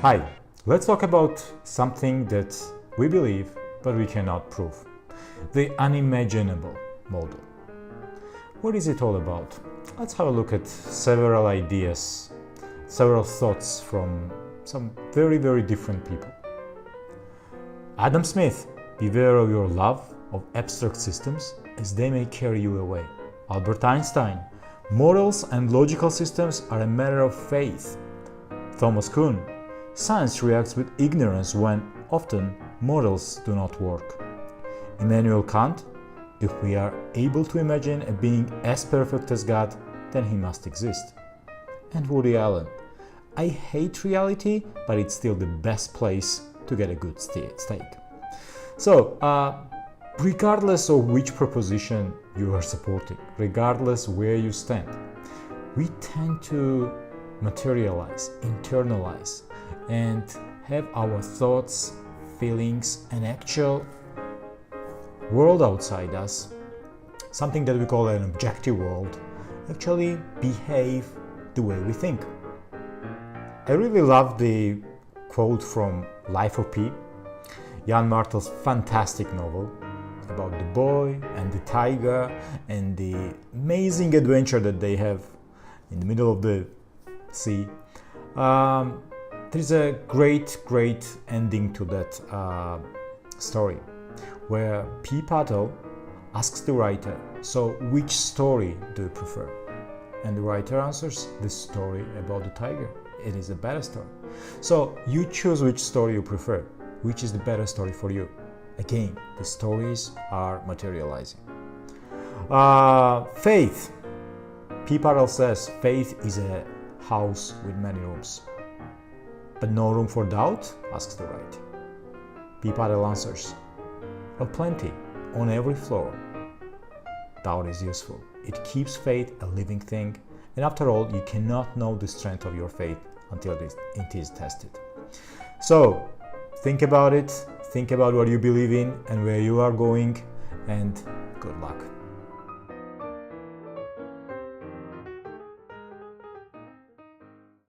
Hi, let's talk about something that we believe but we cannot prove. The unimaginable model. What is it all about? Let's have a look at several ideas, several thoughts from some very different people. Adam Smith, beware of your love of abstract systems as they may carry you away. Albert Einstein, morals and logical systems are a matter of faith. Thomas Kuhn, science reacts with ignorance when often morals do not work. Immanuel Kant, if we are able to imagine a being as perfect as God, then he must exist. And Woody Allen, I hate reality, but it's still the best place to get a good steak. So, regardless of which proposition you are supporting, regardless where you stand, we tend to materialize, internalize, and have our thoughts, feelings, and actual world outside us, something that we call an objective world, actually behave the way we think. I really love the quote from Life of Pi, Yann Martel's fantastic novel about the boy and the tiger and the amazing adventure that they have in the middle of the sea. There's a great ending to that story, where Patel asks the writer, so which story do you prefer? And the writer answers, the story about the tiger. It is a better story. So you choose which story you prefer, which is the better story for you. Again, the stories are materializing. Faith. Patel says faith is a house with many rooms. But no room for doubt? Asks the writer. Patel answers, well, plenty, on every floor. Doubt is useful. It keeps faith a living thing, and after all, you cannot know the strength of your faith until it is tested. So, think about it, think about what you believe in and where you are going, and good luck.